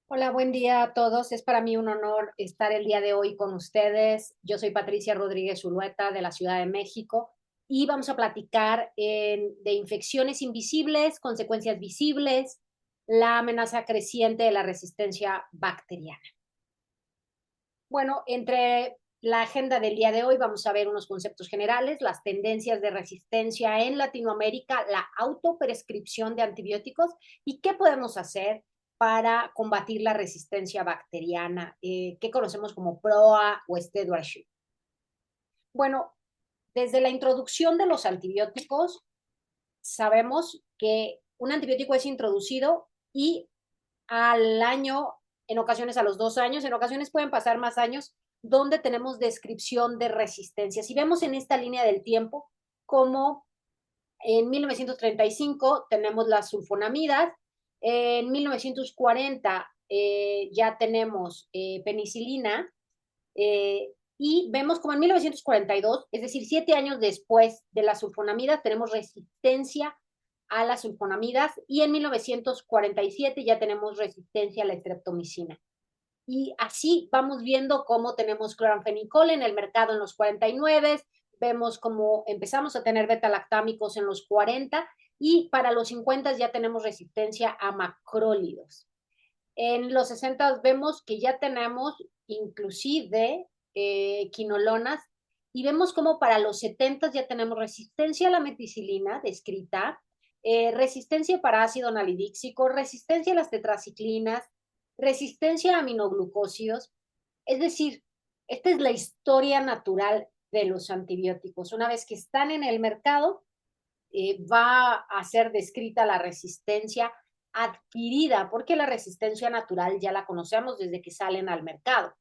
Hola, buen día a todos. Es para mí un honor estar el día de hoy con ustedes. Yo soy Patricia Rodríguez Zulueta de la Ciudad de México y vamos a platicar de infecciones invisibles, consecuencias visibles, la amenaza creciente de la resistencia bacteriana. Bueno, entre la agenda del día de hoy vamos a ver unos conceptos generales, las tendencias de resistencia en Latinoamérica, la autoprescripción de antibióticos y qué podemos hacer para combatir la resistencia bacteriana, que conocemos como PROA o stewardship. Bueno, desde la introducción de los antibióticos, sabemos que un antibiótico es introducido y al año, en ocasiones a los 2 años, en ocasiones pueden pasar más años, donde tenemos descripción de resistencia. Si vemos en esta línea del tiempo, como en 1935 tenemos las sulfonamidas, en 1940 ya tenemos penicilina, y vemos como en 1942, es decir, 7 años después de la sulfonamida, tenemos resistencia a las sulfonamidas y en 1947 ya tenemos resistencia a la streptomicina. Y así vamos viendo cómo tenemos cloranfenicol en el mercado en los 49, vemos cómo empezamos a tener beta-lactámicos en los 40 y para los 50 ya tenemos resistencia a macrólidos. En los 60 vemos que ya tenemos inclusive quinolonas y vemos como para los 70 ya tenemos resistencia a la meticilina descrita, resistencia para ácido nalidíxico, resistencia a las tetraciclinas, resistencia a aminoglucósidos. Es decir, esta es la historia natural de los antibióticos. Una vez que están en el mercado, va a ser descrita la resistencia adquirida, porque la resistencia natural ya la conocemos desde que salen al mercado.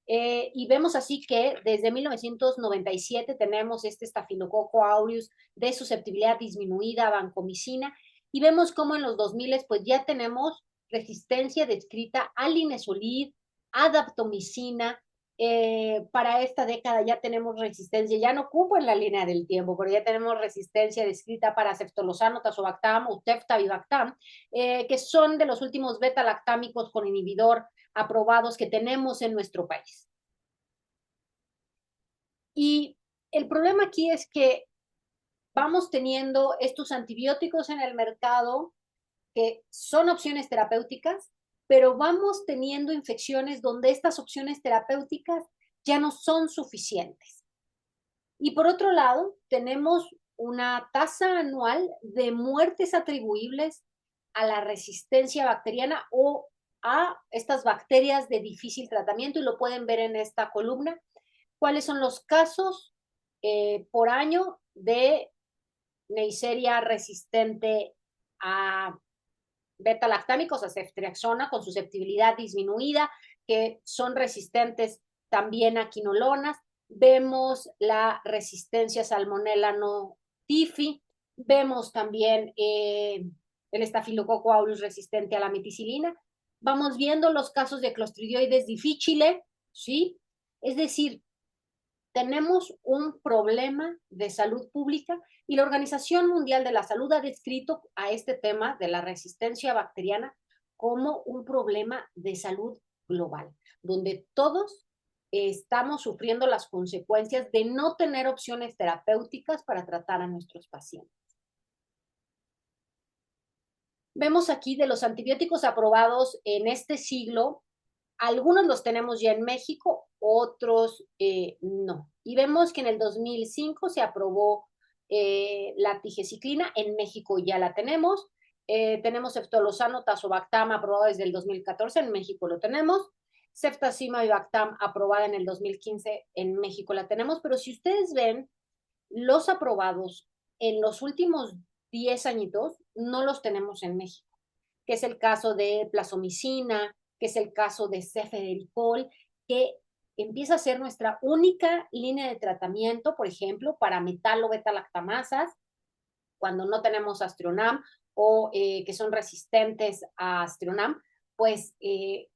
Y vemos así que desde 1997 tenemos este estafilococo aureus de susceptibilidad disminuida a vancomicina y vemos cómo en los 2000 pues ya tenemos resistencia descrita a linezolid, a daptomicina. Para esta década ya tenemos resistencia, ya no ocupo en la línea del tiempo, pero ya tenemos resistencia descrita para ceftolozano, tazobactam o teftabivactam, que son de los últimos beta-lactámicos con inhibidor aprobados que tenemos en nuestro país. Y el problema aquí es que vamos teniendo estos antibióticos en el mercado que son opciones terapéuticas, pero vamos teniendo infecciones donde estas opciones terapéuticas ya no son suficientes. Y por otro lado, tenemos una tasa anual de muertes atribuibles a la resistencia bacteriana o a estas bacterias de difícil tratamiento y lo pueden ver en esta columna. ¿Cuáles son los casos por año de Neisseria resistente a beta-lactámicos, a ceftriaxona con susceptibilidad disminuida, que son resistentes también a quinolonas? Vemos la resistencia a Salmonella no tifi, vemos también el estafilococo aureus resistente a la meticilina, vamos viendo los casos de Clostridioides difficile, ¿sí? Es decir, tenemos un problema de salud pública y la Organización Mundial de la Salud ha descrito a este tema de la resistencia bacteriana como un problema de salud global, donde todos estamos sufriendo las consecuencias de no tener opciones terapéuticas para tratar a nuestros pacientes. Vemos aquí de los antibióticos aprobados en este siglo, algunos los tenemos ya en México, otros no. Y vemos que en el 2005 se aprobó la tigecyclina, en México ya la tenemos. Tenemos ceftolozano, tazobactam aprobado desde el 2014, en México lo tenemos. Ceftazimab-Bactam aprobada en el 2015, en México la tenemos. Pero si ustedes ven, los aprobados en los últimos 10 añitos no los tenemos en México, que es el caso de plasomicina, que es el caso de cefidericol, que empieza a ser nuestra única línea de tratamiento, por ejemplo, para metalo-beta-lactamasas, cuando no tenemos Astronom o que son resistentes a Astronom, pues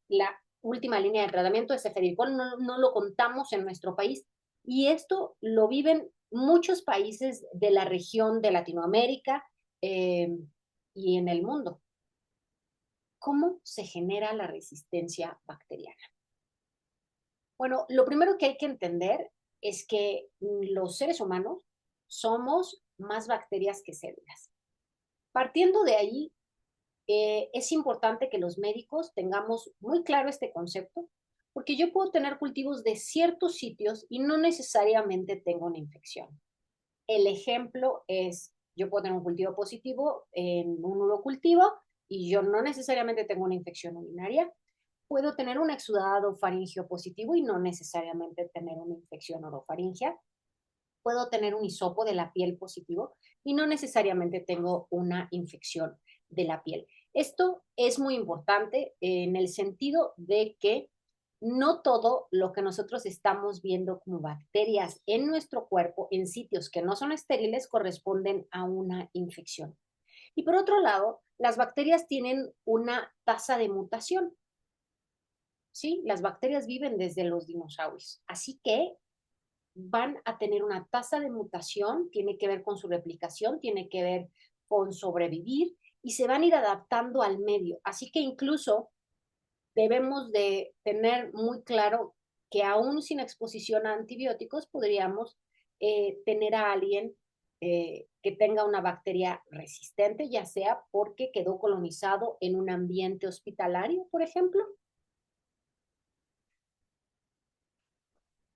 la última línea de tratamiento es cefidericol, no lo contamos en nuestro país. Y esto lo viven muchos países de la región de Latinoamérica y en el mundo. ¿Cómo se genera la resistencia bacteriana? Bueno, lo primero que hay que entender es que los seres humanos somos más bacterias que células. Partiendo de ahí, es importante que los médicos tengamos muy claro este concepto, porque yo puedo tener cultivos de ciertos sitios y no necesariamente tengo una infección. El ejemplo es, yo puedo tener un cultivo positivo en un urocultivo y yo no necesariamente tengo una infección urinaria. Puedo tener un exudado faríngeo positivo y no necesariamente tener una infección orofaringea. Puedo tener un hisopo de la piel positivo y no necesariamente tengo una infección de la piel. Esto es muy importante en el sentido de que no todo lo que nosotros estamos viendo como bacterias en nuestro cuerpo, en sitios que no son estériles, corresponden a una infección. Y por otro lado, las bacterias tienen una tasa de mutación. ¿Sí? Las bacterias viven desde los dinosaurios. Así que van a tener una tasa de mutación, tiene que ver con su replicación, tiene que ver con sobrevivir y se van a ir adaptando al medio. Así que incluso debemos de tener muy claro que aún sin exposición a antibióticos podríamos tener a alguien que tenga una bacteria resistente, ya sea porque quedó colonizado en un ambiente hospitalario, por ejemplo.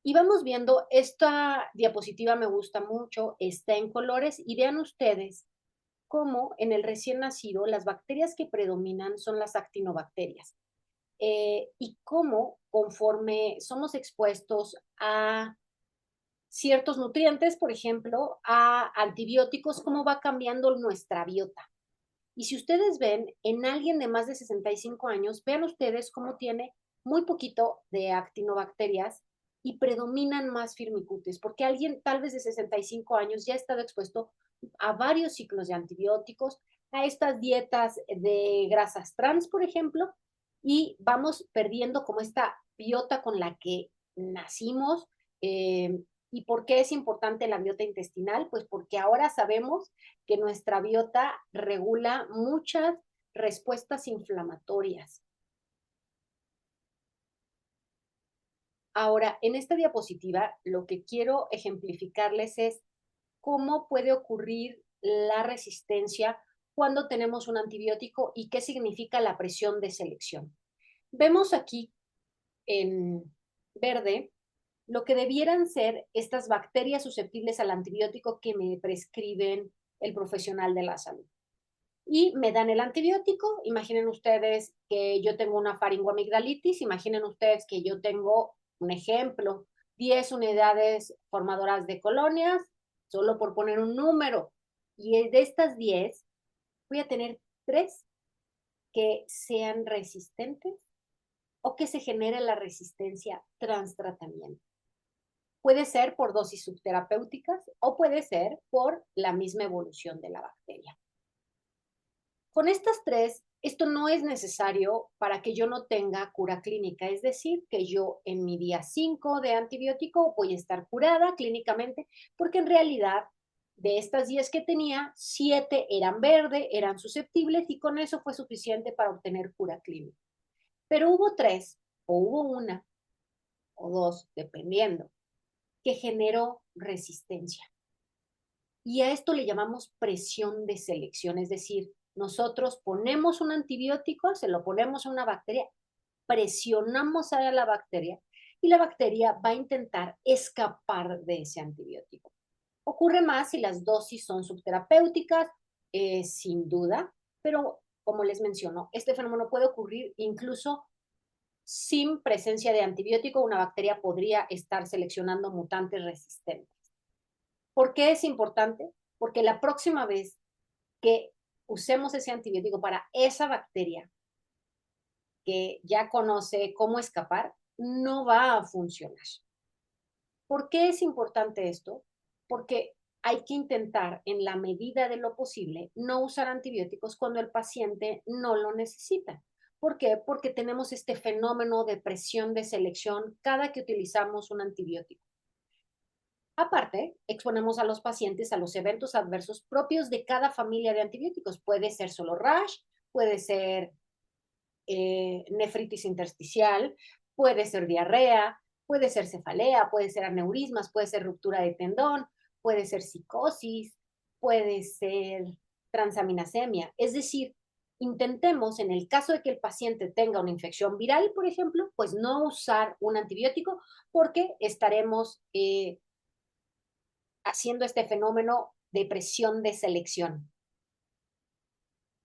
Y vamos viendo, esta diapositiva me gusta mucho, está en colores y vean ustedes cómo en el recién nacido las bacterias que predominan son las actinobacterias. Y cómo conforme somos expuestos a ciertos nutrientes, por ejemplo, a antibióticos, cómo va cambiando nuestra biota. Y si ustedes ven en alguien de más de 65 años, vean ustedes cómo tiene muy poquito de actinobacterias y predominan más firmicutes, porque alguien tal vez de 65 años ya ha estado expuesto a varios ciclos de antibióticos, a estas dietas de grasas trans, por ejemplo, y vamos perdiendo como esta biota con la que nacimos. ¿Y por qué es importante la biota intestinal? Pues porque ahora sabemos que nuestra biota regula muchas respuestas inflamatorias. Ahora, en esta diapositiva, lo que quiero ejemplificarles es cómo puede ocurrir la resistencia cuando tenemos un antibiótico y qué significa la presión de selección. Vemos aquí en verde lo que debieran ser estas bacterias susceptibles al antibiótico que me prescriben el profesional de la salud. Y me dan el antibiótico. Imaginen ustedes que yo tengo una faringoamigdalitis, imaginen ustedes que yo tengo un ejemplo, 10 unidades formadoras de colonias, solo por poner un número. Y de estas 10, voy a tener 3 que sean resistentes o que se genere la resistencia tras tratamiento. Puede ser por dosis subterapéuticas o puede ser por la misma evolución de la bacteria. Con estas 3, esto no es necesario para que yo no tenga cura clínica, es decir, que yo en mi día 5 de antibiótico voy a estar curada clínicamente, porque en realidad de estas 10 que tenía, 7 eran verde, eran susceptibles y con eso fue suficiente para obtener cura clínica. Pero hubo 3 o hubo una o 2, dependiendo, que generó resistencia. Y a esto le llamamos presión de selección, es decir, nosotros ponemos un antibiótico, se lo ponemos a una bacteria, presionamos a la bacteria y la bacteria va a intentar escapar de ese antibiótico. Ocurre más si las dosis son subterapéuticas, sin duda, pero como les menciono, este fenómeno puede ocurrir incluso sin presencia de antibiótico. Una bacteria podría estar seleccionando mutantes resistentes. ¿Por qué es importante? Porque la próxima vez que usemos ese antibiótico para esa bacteria que ya conoce cómo escapar, no va a funcionar. ¿Por qué es importante esto? Porque hay que intentar, en la medida de lo posible, no usar antibióticos cuando el paciente no lo necesita. ¿Por qué? Porque tenemos este fenómeno de presión de selección cada que utilizamos un antibiótico. Aparte, exponemos a los pacientes a los eventos adversos propios de cada familia de antibióticos. Puede ser solo rash, puede ser nefritis intersticial, puede ser diarrea, puede ser cefalea, puede ser aneurismas, puede ser ruptura de tendón, puede ser psicosis, puede ser transaminasemia. Es decir, intentemos, en el caso de que el paciente tenga una infección viral, por ejemplo, pues no usar un antibiótico porque estaremos haciendo este fenómeno de presión de selección.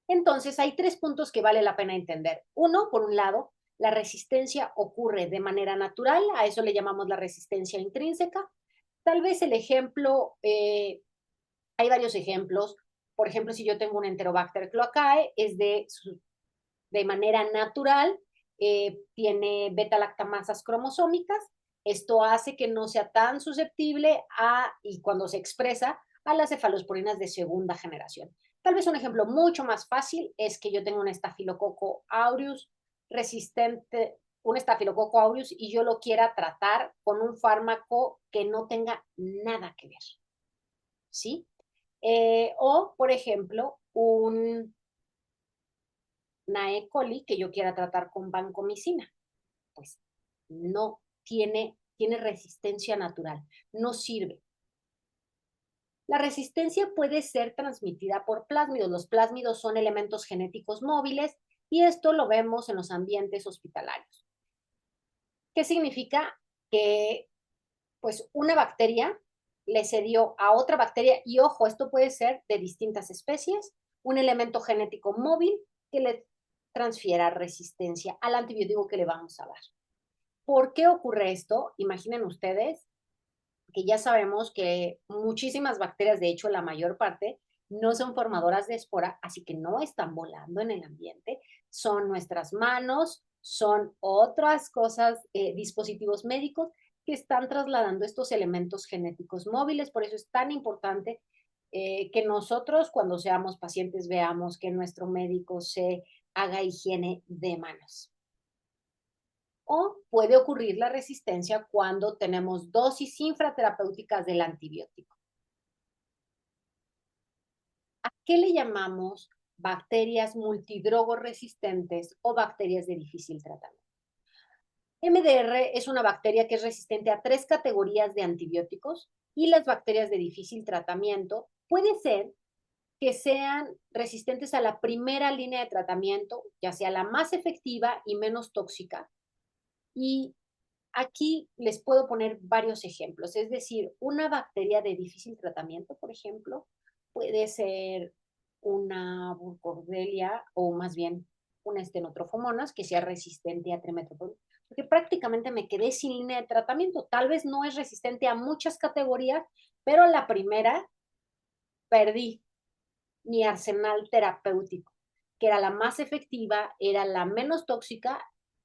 Entonces, hay 3 puntos que vale la pena entender. Uno, por un lado, la resistencia ocurre de manera natural, a eso le llamamos la resistencia intrínseca. Tal vez el ejemplo, hay varios ejemplos. Por ejemplo, si yo tengo un Enterobacter cloacae, es de manera natural, tiene beta-lactamasas cromosómicas. Esto hace que no sea tan susceptible a, y cuando se expresa, a las cefalosporinas de segunda generación. Tal vez un ejemplo mucho más fácil es que yo tengo un estafilococo aureus resistente, un estafilococo aureus, y yo lo quiera tratar con un fármaco que no tenga nada que ver, ¿sí? O, por ejemplo, una E. coli que yo quiera tratar con vancomicina. Pues no tiene resistencia natural, no sirve. La resistencia puede ser transmitida por plásmidos. Los plásmidos son elementos genéticos móviles y esto lo vemos en los ambientes hospitalarios. ¿Qué significa? Que pues una bacteria le cedió a otra bacteria, y ojo, esto puede ser de distintas especies, un elemento genético móvil que le transfiera resistencia al antibiótico que le vamos a dar. ¿Por qué ocurre esto? Imaginen ustedes que ya sabemos que muchísimas bacterias, de hecho la mayor parte, no son formadoras de espora, así que no están volando en el ambiente, son nuestras manos, son otras cosas, dispositivos médicos que están trasladando estos elementos genéticos móviles. Por eso es tan importante que nosotros cuando seamos pacientes veamos que nuestro médico se haga higiene de manos. O puede ocurrir la resistencia cuando tenemos dosis infraterapéuticas del antibiótico. ¿A qué le llamamos bacterias multidrogo resistentes o bacterias de difícil tratamiento? MDR es una bacteria que es resistente a 3 categorías de antibióticos, y las bacterias de difícil tratamiento puede ser que sean resistentes a la primera línea de tratamiento, ya sea la más efectiva y menos tóxica. Y aquí les puedo poner varios ejemplos, es decir, una bacteria de difícil tratamiento, por ejemplo, puede ser una Burkholderia, o más bien una Stenotrofomonas que sea resistente a trimetoprim, porque prácticamente me quedé sin línea de tratamiento. Tal vez no es resistente a muchas categorías, pero la primera perdí mi arsenal terapéutico, que era la más efectiva, era la menos tóxica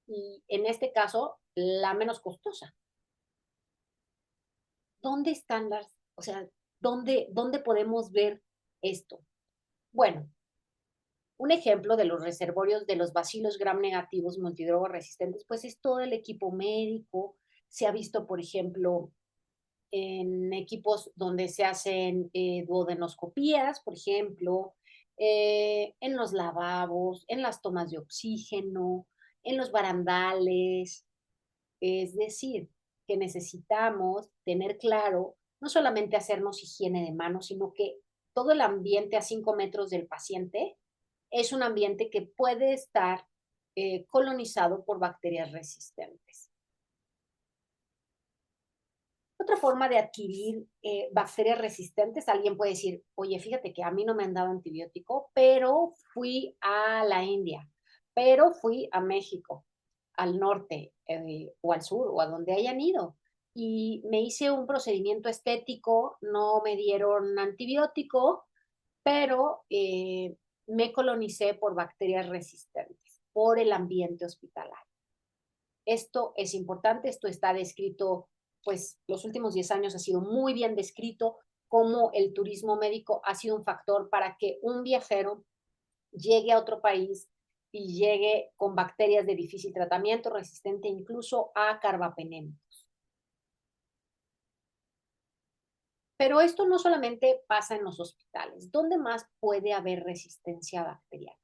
y en este caso la menos costosa. ¿Dónde están o sea, dónde podemos ver esto? Bueno, un ejemplo de los reservorios de los bacilos gram negativos multidrogo resistentes, pues es todo el equipo médico. Se ha visto, por ejemplo, en equipos donde se hacen duodenoscopías, por ejemplo, en los lavabos, en las tomas de oxígeno, en los barandales. Es decir, que necesitamos tener claro, no solamente hacernos higiene de manos, sino que todo el ambiente a 5 metros del paciente es un ambiente que puede estar colonizado por bacterias resistentes. Otra forma de adquirir bacterias resistentes, alguien puede decir, oye, fíjate que a mí no me han dado antibiótico, pero fui a la India, pero fui a México, al norte o al sur o a donde hayan ido. Y me hice un procedimiento estético, no me dieron antibiótico, pero me colonicé por bacterias resistentes, por el ambiente hospitalario. Esto es importante, esto está descrito, pues los últimos 10 años ha sido muy bien descrito cómo el turismo médico ha sido un factor para que un viajero llegue a otro país y llegue con bacterias de difícil tratamiento, resistente incluso a carbapenem. Pero esto no solamente pasa en los hospitales. ¿Dónde más puede haber resistencia bacteriana?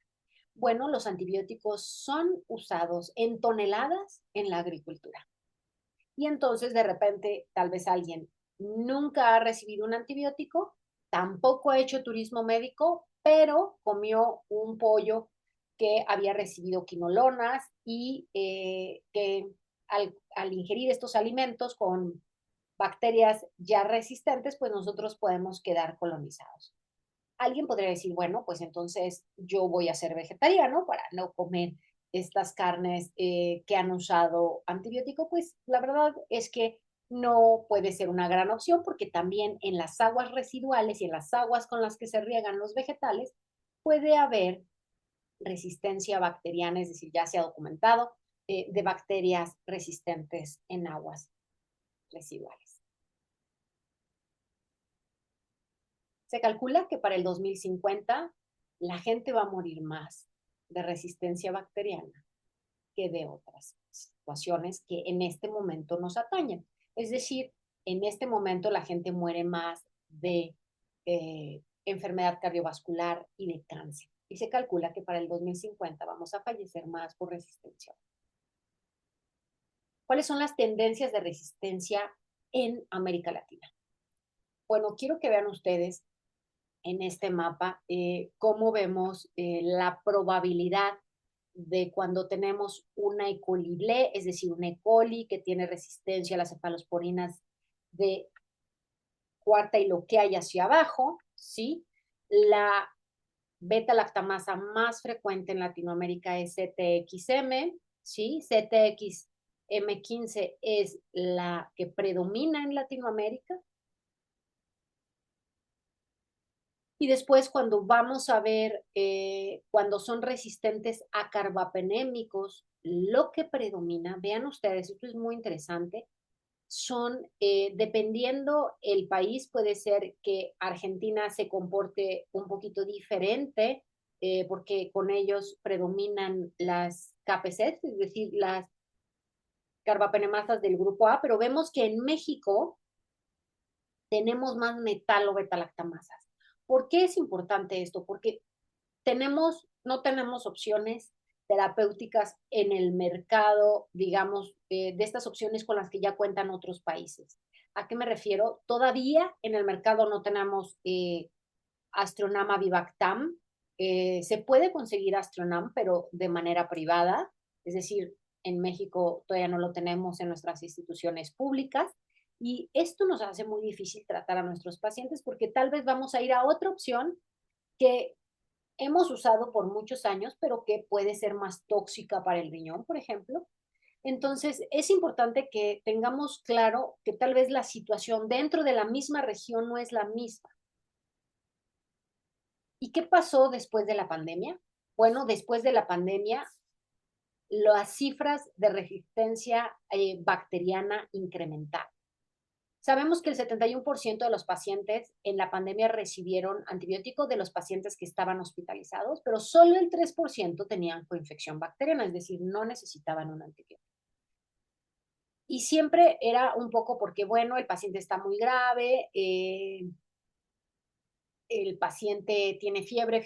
Bueno, los antibióticos son usados en toneladas en la agricultura. Y entonces de repente tal vez alguien nunca ha recibido un antibiótico, tampoco ha hecho turismo médico, pero comió un pollo que había recibido quinolonas y que al ingerir estos alimentos con bacterias ya resistentes, pues nosotros podemos quedar colonizados. Alguien podría decir, bueno, pues entonces yo voy a ser vegetariano para no comer estas carnes que han usado antibiótico. Pues la verdad es que no puede ser una gran opción porque también en las aguas residuales y en las aguas con las que se riegan los vegetales puede haber resistencia bacteriana, es decir, ya se ha documentado de bacterias resistentes en aguas residuales. Se calcula que para el 2050 la gente va a morir más de resistencia bacteriana que de otras situaciones que en este momento nos atañen. Es decir, en este momento la gente muere más de enfermedad cardiovascular y de cáncer. Y se calcula que para el 2050 vamos a fallecer más por resistencia. ¿Cuáles son las tendencias de resistencia en América Latina? Bueno, quiero que vean ustedes en este mapa cómo vemos la probabilidad de cuando tenemos una E. coli, es decir, una E. coli que tiene resistencia a las cefalosporinas de cuarta y lo que hay hacia abajo, ¿sí? La beta-lactamasa más frecuente en Latinoamérica es CTXM, ¿sí? CTXM15 es la que predomina en Latinoamérica. Y después cuando vamos a ver, cuando son resistentes a carbapenémicos, lo que predomina, vean ustedes, esto es muy interesante, son, dependiendo el país, puede ser que Argentina se comporte un poquito diferente, porque con ellos predominan las KPCs, es decir, las carbapenemasas del grupo A, pero vemos que en México tenemos más metalo beta-lactamasas. ¿Por qué es importante esto? Porque no tenemos opciones terapéuticas en el mercado, digamos, de estas opciones con las que ya cuentan otros países. ¿A qué me refiero? Todavía en el mercado no tenemos Astronama Vivactam. Se puede conseguir Astronam, pero de manera privada, es decir, en México todavía no lo tenemos en nuestras instituciones públicas. Y esto nos hace muy difícil tratar a nuestros pacientes porque tal vez vamos a ir a otra opción que hemos usado por muchos años, pero que puede ser más tóxica para el riñón, por ejemplo. Entonces, es importante que tengamos claro que tal vez la situación dentro de la misma región no es la misma. ¿Y qué pasó después de la pandemia? Bueno, después de la pandemia, las cifras de resistencia bacteriana incrementaron. Sabemos que el 71% de los pacientes en la pandemia recibieron antibióticos de los pacientes que estaban hospitalizados, pero solo el 3% tenían coinfección bacteriana, es decir, no necesitaban un antibiótico. Y siempre era un poco porque, bueno, el paciente está muy grave, el paciente tiene fiebre,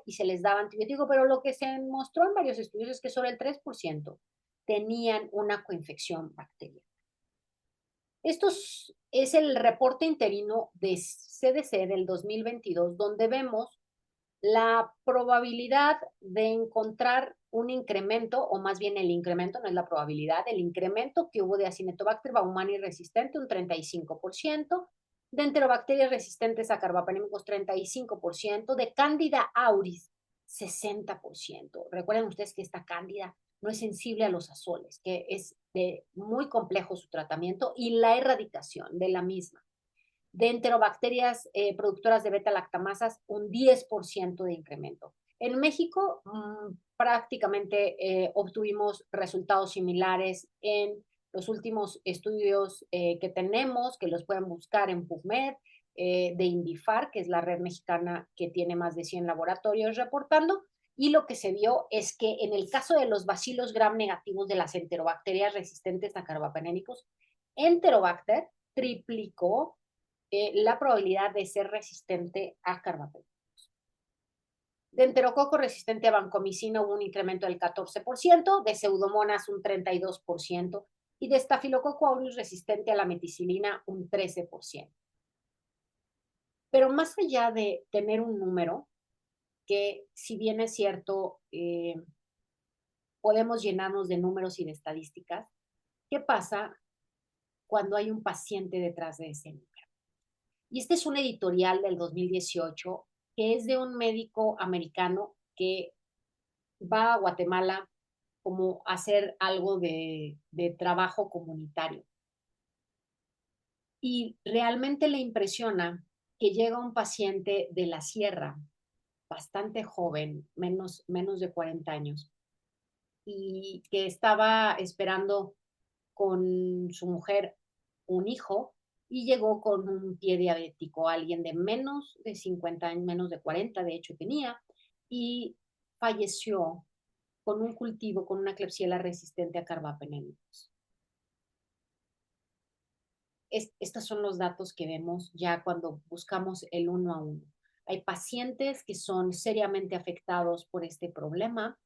y se les daba antibiótico, pero lo que se mostró en varios estudios es que solo el 3% tenían una coinfección bacteriana. Esto es el reporte interino de CDC del 2022, donde vemos la probabilidad de encontrar un incremento, o más bien el incremento, no es la probabilidad, el incremento que hubo de Acinetobacter baumannii resistente, un 35%, de enterobacterias resistentes a carbapenémicos, 35%, de Candida auris, 60%. Recuerden ustedes que esta cándida no es sensible a los azoles, que es muy complejo su tratamiento y la erradicación de la misma. De enterobacterias productoras de beta-lactamasas, un 10% de incremento. En México, prácticamente obtuvimos resultados similares en los últimos estudios que tenemos, que los pueden buscar en PubMed, de INVIFAR, que es la red mexicana que tiene más de 100 laboratorios reportando, y lo que se vio es que en el caso de los bacilos gram negativos de las enterobacterias resistentes a carbapenémicos, Enterobacter triplicó la probabilidad de ser resistente a carbapenémicos. De enterococo resistente a vancomicina hubo un incremento del 14%, de pseudomonas un 32% y de estafilococo aureus resistente a la meticilina un 13%. Pero más allá de tener un número, que si bien es cierto, podemos llenarnos de números y de estadísticas, ¿qué pasa cuando hay un paciente detrás de ese número? Y este es un editorial del 2018 que es de un médico americano que va a Guatemala como a hacer algo de trabajo comunitario. Y realmente le impresiona que llega un paciente de la sierra, bastante joven, menos de 40 años, y que estaba esperando con su mujer un hijo y llegó con un pie diabético, alguien de menos de 50 años, menos de 40 de hecho tenía, y falleció con un cultivo, con una Klebsiella resistente a carbapenémicos. Estos son los datos que vemos ya cuando buscamos el uno a uno. Hay pacientes que son seriamente afectados por este problema,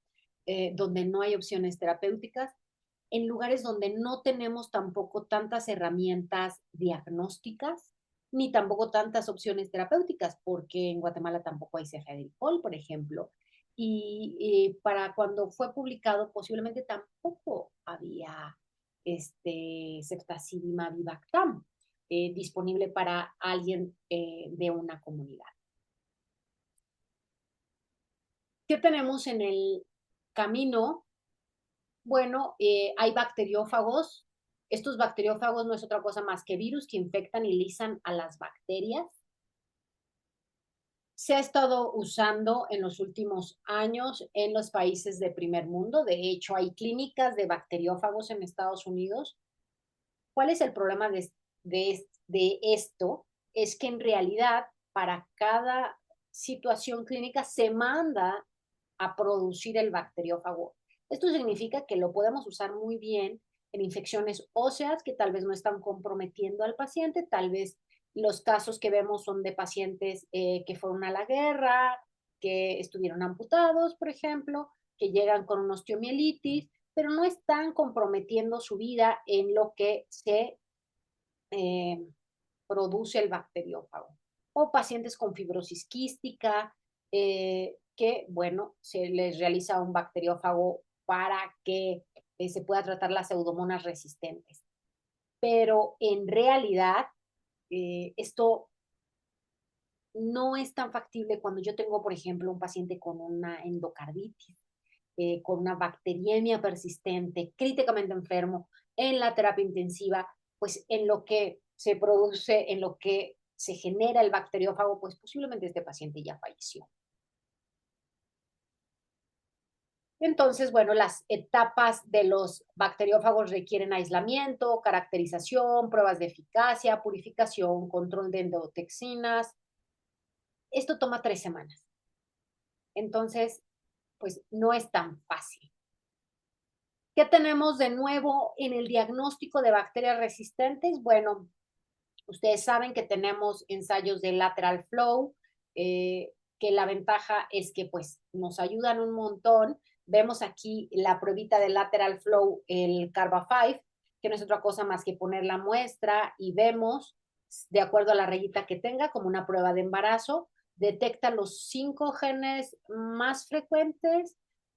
donde no hay opciones terapéuticas, en lugares donde no tenemos tampoco tantas herramientas diagnósticas, ni tampoco tantas opciones terapéuticas, porque en Guatemala tampoco hay cefadricol, por ejemplo, y para cuando fue publicado posiblemente tampoco había ceftazidimab Vivactam disponible para alguien de una comunidad. ¿Qué tenemos en el camino? Bueno, hay bacteriófagos. Estos bacteriófagos no es otra cosa más que virus que infectan y lisan a las bacterias. Se ha estado usando en los últimos años en los países de primer mundo. De hecho, hay clínicas de bacteriófagos en Estados Unidos. ¿Cuál es el problema de esto? Es que en realidad para cada situación clínica se manda a producir el bacteriófago. Esto significa que lo podemos usar muy bien en infecciones óseas que tal vez no están comprometiendo al paciente, tal vez los casos que vemos son de pacientes que fueron a la guerra, que estuvieron amputados, por ejemplo, que llegan con una osteomielitis, pero no están comprometiendo su vida en lo que se eh, produce el bacteriófago. O pacientes con fibrosis quística, que, bueno, se les realiza un bacteriófago para que se pueda tratar las pseudomonas resistentes. Pero en realidad, esto no es tan factible cuando yo tengo, por ejemplo, un paciente con una endocarditis, con una bacteriemia persistente, críticamente enfermo, en la terapia intensiva, pues en lo que se produce, en lo que se genera el bacteriófago, pues posiblemente este paciente ya falleció. Entonces, bueno, las etapas de los bacteriófagos requieren aislamiento, caracterización, pruebas de eficacia, purificación, control de endotoxinas. Esto toma 3 semanas. Entonces, pues no es tan fácil. ¿Qué tenemos de nuevo en el diagnóstico de bacterias resistentes? Bueno, ustedes saben que tenemos ensayos de lateral flow, que la ventaja es que pues nos ayudan un montón. Vemos aquí la pruebita de lateral flow, el Carba5, que no es otra cosa más que poner la muestra y vemos, de acuerdo a la rayita que tenga, como una prueba de embarazo, detecta los 5 genes más frecuentes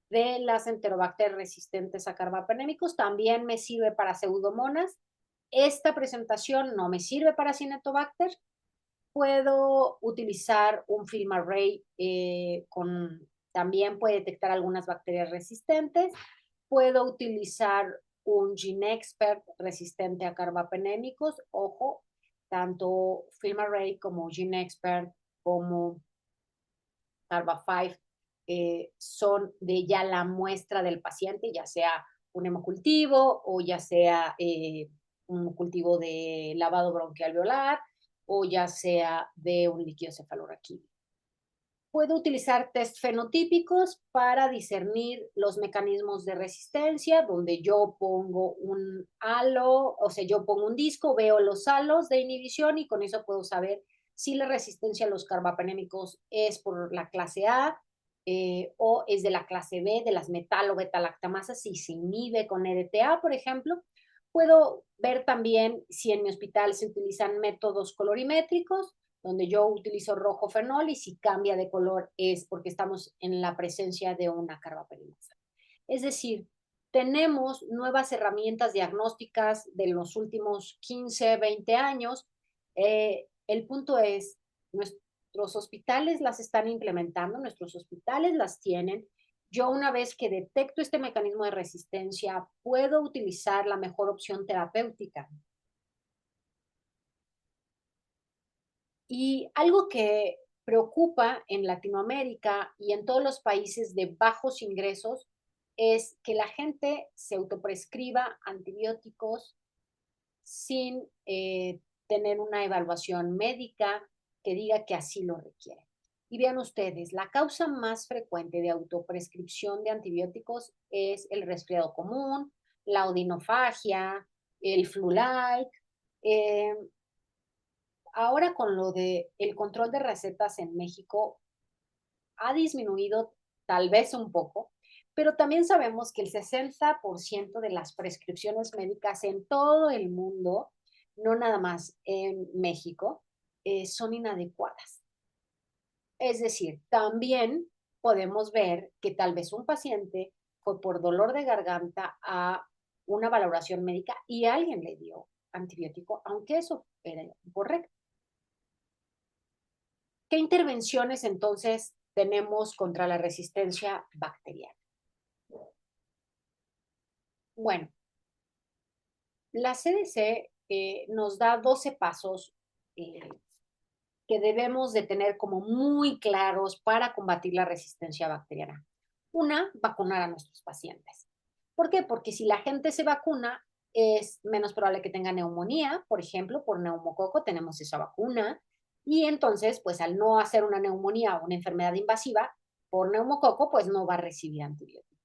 de las enterobacterias resistentes a carbapenémicos. También me sirve para pseudomonas. Esta presentación no me sirve para Cinetobacter. Puedo utilizar un film array también puede detectar algunas bacterias resistentes. Puedo utilizar un GeneXpert resistente a carbapenémicos. Ojo, tanto film array como GeneXpert como Carba5 son de ya la muestra del paciente, ya sea un hemocultivo o ya sea un cultivo de lavado bronquialveolar o ya sea de un líquido cefalorraquídeo. Puedo utilizar test fenotípicos para discernir los mecanismos de resistencia, donde yo pongo un halo, o sea, yo pongo un disco, veo los halos de inhibición y con eso puedo saber si la resistencia a los carbapenémicos es por la clase A, o es de la clase B, de las metal o beta-lactamasas, si se inhibe con EDTA, por ejemplo. Puedo ver también si en mi hospital se utilizan métodos colorimétricos, donde yo utilizo rojo fenol y si cambia de color es porque estamos en la presencia de una carbapenemasa. Es decir, tenemos nuevas herramientas diagnósticas de los últimos 15, 20 años. El punto es, nuestros hospitales las están implementando, nuestros hospitales las tienen. Yo una vez que detecto este mecanismo de resistencia, puedo utilizar la mejor opción terapéutica. Y algo que preocupa en Latinoamérica y en todos los países de bajos ingresos es que la gente se autoprescriba antibióticos sin tener una evaluación médica que diga que así lo requiere. Y vean ustedes, la causa más frecuente de autoprescripción de antibióticos es el resfriado común, la odinofagia, el flu-like. Eh, Ahora con lo de el control de recetas en México ha disminuido tal vez un poco, pero también sabemos que el 60% de las prescripciones médicas en todo el mundo, no nada más en México, son inadecuadas. Es decir, también podemos ver que tal vez un paciente fue por dolor de garganta a una valoración médica y alguien le dio antibiótico, aunque eso era incorrecto. ¿Qué intervenciones entonces tenemos contra la resistencia bacteriana? Bueno, la CDC nos da 12 pasos eh, que debemos de tener como muy claros para combatir la resistencia bacteriana. Una, vacunar a nuestros pacientes. ¿Por qué? Porque si la gente se vacuna, es menos probable que tenga neumonía, por ejemplo, por neumococo tenemos esa vacuna, y entonces, pues al no hacer una neumonía o una enfermedad invasiva por neumococo, pues no va a recibir antibióticos.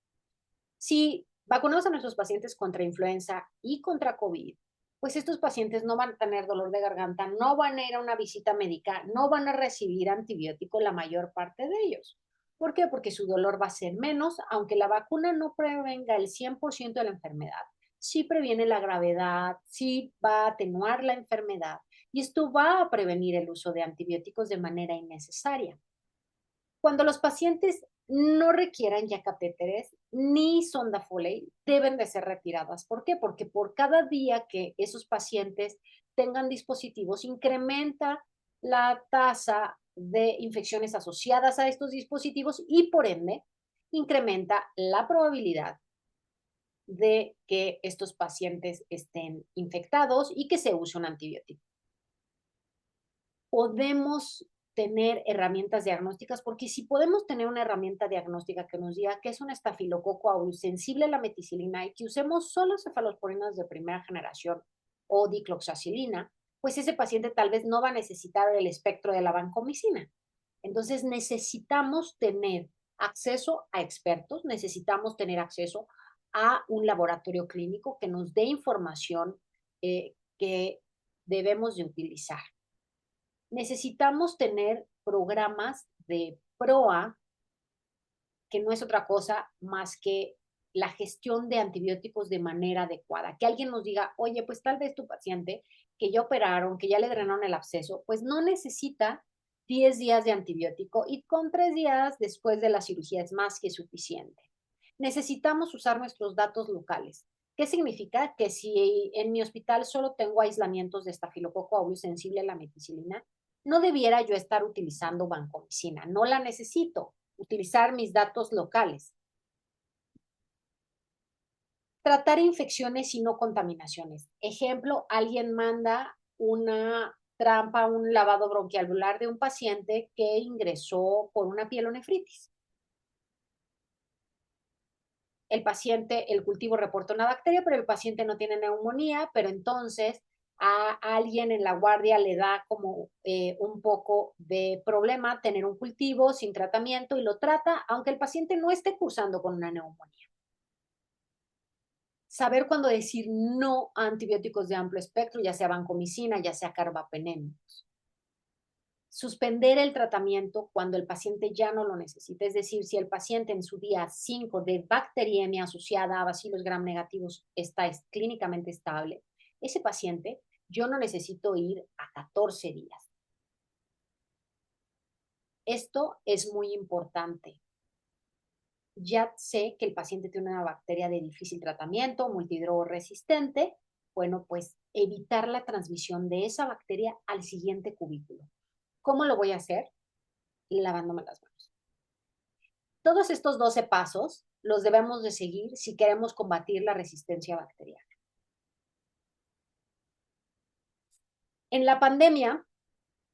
Si vacunamos a nuestros pacientes contra influenza y contra COVID, pues estos pacientes no van a tener dolor de garganta, no van a ir a una visita médica, no van a recibir antibiótico la mayor parte de ellos. ¿Por qué? Porque su dolor va a ser menos, aunque la vacuna no prevenga el 100% de la enfermedad. Sí previene la gravedad, sí va a atenuar la enfermedad y esto va a prevenir el uso de antibióticos de manera innecesaria. Cuando los pacientes no requieran ya catéteres ni sonda Foley, deben de ser retiradas. ¿Por qué? Porque por cada día que esos pacientes tengan dispositivos, incrementa la tasa de infecciones asociadas a estos dispositivos y por ende incrementa la probabilidad de que estos pacientes estén infectados y que se use un antibiótico. Podemos tener herramientas diagnósticas, porque si podemos tener una herramienta diagnóstica que nos diga que es un estafilococo aureus sensible a la meticilina y que usemos solo cefalosporinas de primera generación o dicloxacilina, pues ese paciente tal vez no va a necesitar el espectro de la vancomicina. Entonces necesitamos tener acceso a expertos, necesitamos tener acceso a un laboratorio clínico que nos dé información que debemos de utilizar. Necesitamos tener programas de PROA, que no es otra cosa más que la gestión de antibióticos de manera adecuada. Que alguien nos diga, oye, pues tal vez tu paciente que ya operaron, que ya le drenaron el absceso, pues no necesita 10 días de antibiótico y con 3 días después de la cirugía es más que suficiente. Necesitamos usar nuestros datos locales. ¿Qué significa? Que si en mi hospital solo tengo aislamientos de estafilococo aureus sensible a la meticilina, no debiera yo estar utilizando vancomicina, no la necesito, utilizar mis datos locales. Tratar infecciones y no contaminaciones. Ejemplo, alguien manda una trampa, un lavado bronquialveolar de un paciente que ingresó por una pielonefritis. El paciente, el cultivo reporta una bacteria, pero el paciente no tiene neumonía, pero entonces a alguien en la guardia le da como un poco de problema tener un cultivo sin tratamiento y lo trata, aunque el paciente no esté cursando con una neumonía. Saber cuándo decir no a antibióticos de amplio espectro, ya sea vancomicina, ya sea carbapenémicos. suspender el tratamiento cuando el paciente ya no lo necesita. Es decir, si el paciente en su día 5 de bacteriemia asociada a bacilos gram negativos está clínicamente estable, ese paciente yo no necesito ir a 14 días. Esto es muy importante. Ya sé que el paciente tiene una bacteria de difícil tratamiento, multidrogoresistente. Bueno, pues evitar la transmisión de esa bacteria al siguiente cubículo. ¿Cómo lo voy a hacer? Lavándome las manos. Todos estos 12 pasos los debemos de seguir si queremos combatir la resistencia bacteriana. En la pandemia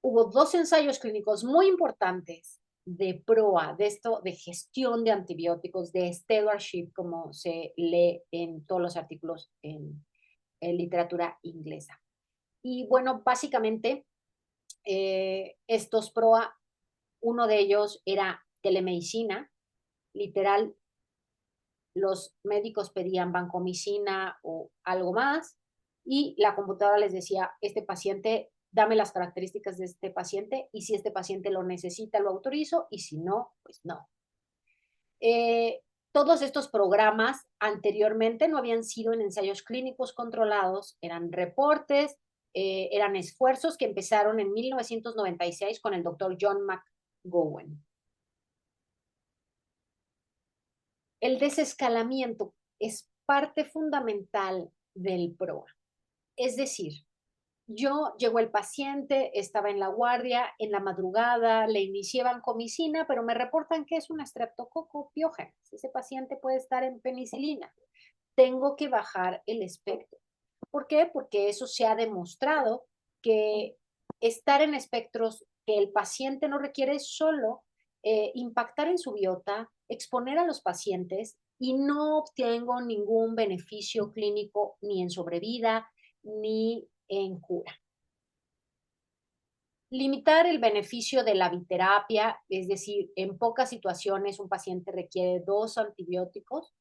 hubo 2 ensayos clínicos muy importantes de PROA, de esto de gestión de antibióticos, de stewardship, como se lee en todos los artículos en literatura inglesa. Y bueno, básicamente estos PROA, uno de ellos era telemedicina, literal, los médicos pedían vancomicina o algo más y la computadora les decía, este paciente, dame las características de este paciente y si este paciente lo necesita, lo autorizo y si no, pues no. Todos estos programas anteriormente no habían sido en ensayos clínicos controlados, eran reportes, eran esfuerzos que empezaron en 1996 con el doctor John McGowan. El desescalamiento es parte fundamental del PROA. Es decir, llegó el paciente, estaba en la guardia, en la madrugada, le inicié vancomicina, pero me reportan que es un estreptococo piógenes. Ese paciente puede estar en penicilina. Tengo que bajar el espectro. ¿Por qué? Porque eso se ha demostrado que estar en espectros que el paciente no requiere solo impactar en su biota, exponer a los pacientes y no obtengo ningún beneficio clínico ni en sobrevida ni en cura. Limitar el beneficio de la biterapia, es decir, en pocas situaciones un paciente requiere 2 antibióticos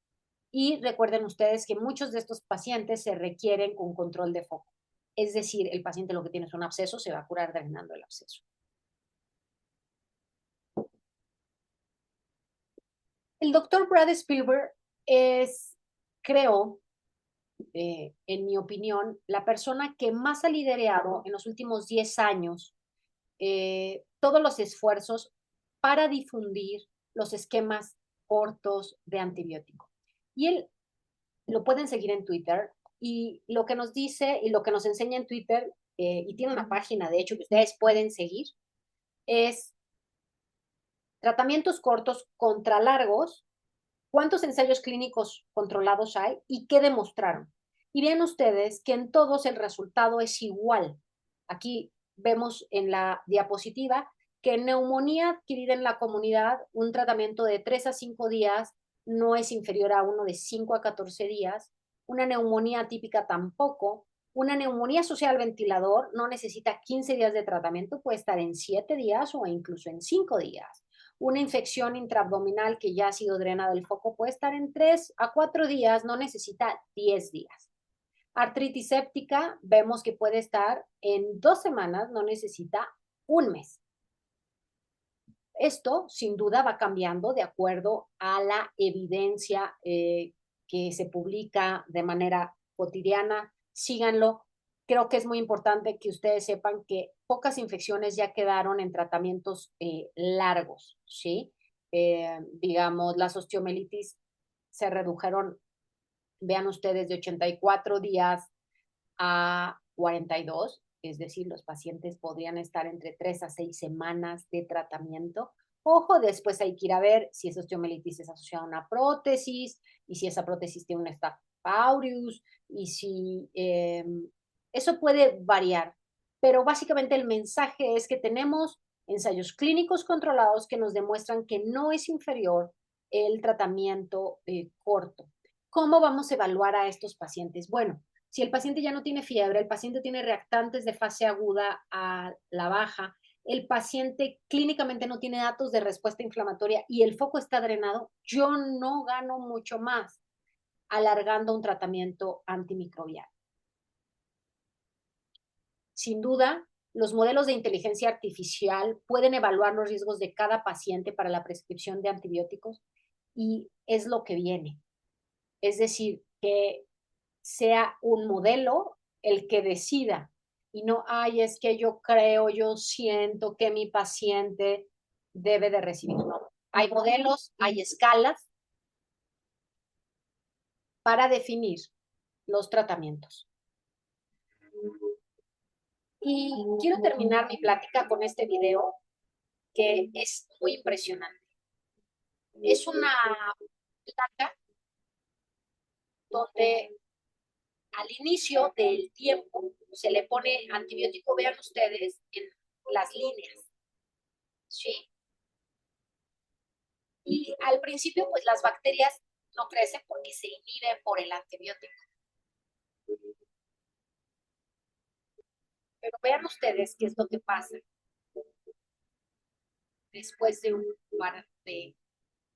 y recuerden ustedes que muchos de estos pacientes se requieren con control de foco. Es decir, el paciente lo que tiene es un absceso, se va a curar drenando el absceso. El doctor Brad Spielberg es, creo, en mi opinión, la persona que más ha liderado en los últimos 10 años todos los esfuerzos para difundir los esquemas cortos de antibiótico. Y él lo pueden seguir en Twitter y lo que nos dice y lo que nos enseña en Twitter, y tiene una página de hecho que ustedes pueden seguir, es tratamientos cortos contra largos, cuántos ensayos clínicos controlados hay y qué demostraron. Y vean ustedes que en todos el resultado es igual. Aquí vemos en la diapositiva que en neumonía adquirida en la comunidad, un tratamiento de 3 a 5 días no es inferior a uno de 5 a 14 días. Una neumonía típica tampoco. Una neumonía asociada al ventilador no necesita 15 días de tratamiento, puede estar en 7 días o incluso en 5 días. Una infección intraabdominal que ya ha sido drenada del foco puede estar en 3 a 4 días, no necesita 10 días. Artritis séptica, vemos que puede estar en 2 semanas, no necesita un mes. Esto, sin duda, va cambiando de acuerdo a la evidencia que se publica de manera cotidiana. Síganlo. Creo que es muy importante que ustedes sepan que pocas infecciones ya quedaron en tratamientos largos, ¿sí? Digamos, las osteomielitis se redujeron, vean ustedes, de 84 días a 42, es decir, los pacientes podrían estar entre 3 a 6 semanas de tratamiento. Ojo, después hay que ir a ver si esa osteomielitis es asociada a una prótesis y si esa prótesis tiene un Staph aureus y si eso puede variar. Pero básicamente el mensaje es que tenemos ensayos clínicos controlados que nos demuestran que no es inferior el tratamiento corto. ¿Cómo vamos a evaluar a estos pacientes? Bueno, si el paciente ya no tiene fiebre, el paciente tiene reactantes de fase aguda a la baja, el paciente clínicamente no tiene datos de respuesta inflamatoria y el foco está drenado, yo no gano mucho más alargando un tratamiento antimicrobiano. Sin duda, Los modelos de inteligencia artificial pueden evaluar los riesgos de cada paciente para la prescripción de antibióticos y es lo que viene. Es decir, que sea un modelo el que decida y no, ay, es que yo creo, yo siento que mi paciente debe de recibir. No. Hay modelos, hay escalas para definir los tratamientos. Y quiero terminar mi plática con este video que es muy impresionante. Es una placa donde al inicio del tiempo se le pone antibiótico, vean ustedes, en las líneas, ¿sí? Y al principio, pues las bacterias no crecen porque se inhiben por el antibiótico. Pero vean ustedes qué es lo que pasa después de un par de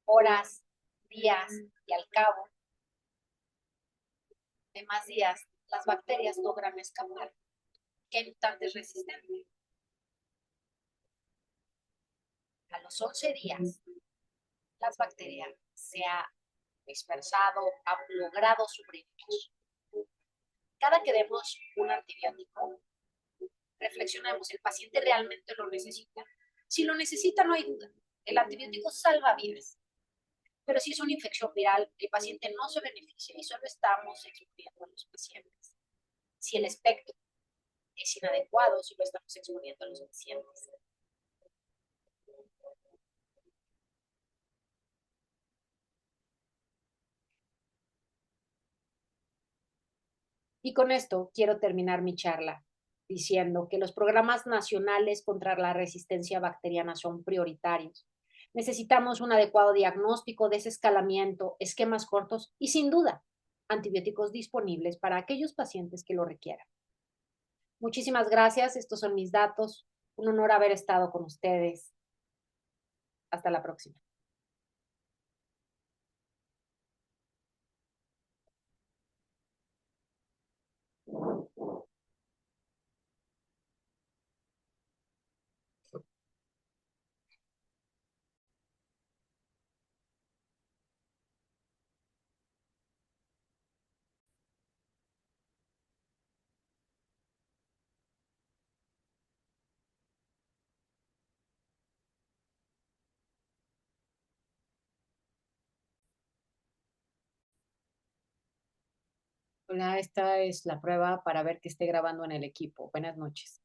horas, días, y al cabo de más días, las bacterias logran escapar. ¿Qué mutantes resistentes? A los 11 días, las bacterias se han dispersado, han logrado sobrevivir. Cada que demos un antibiótico, reflexionemos, ¿el paciente realmente lo necesita? Si lo necesita, no hay duda. El antibiótico salva vidas. Pero si es una infección viral, el paciente no se beneficia y solo estamos exponiendo a los pacientes. Si el espectro es inadecuado, solo estamos exponiendo a los pacientes. Y con esto quiero terminar mi charla diciendo que los programas nacionales contra la resistencia bacteriana son prioritarios. Necesitamos un adecuado diagnóstico, desescalamiento, esquemas cortos y, sin duda, antibióticos disponibles para aquellos pacientes que lo requieran. Muchísimas gracias. Estos son mis datos. Un honor haber estado con ustedes. Hasta la próxima. Hola, esta es la prueba para ver que esté grabando en el equipo. Buenas noches.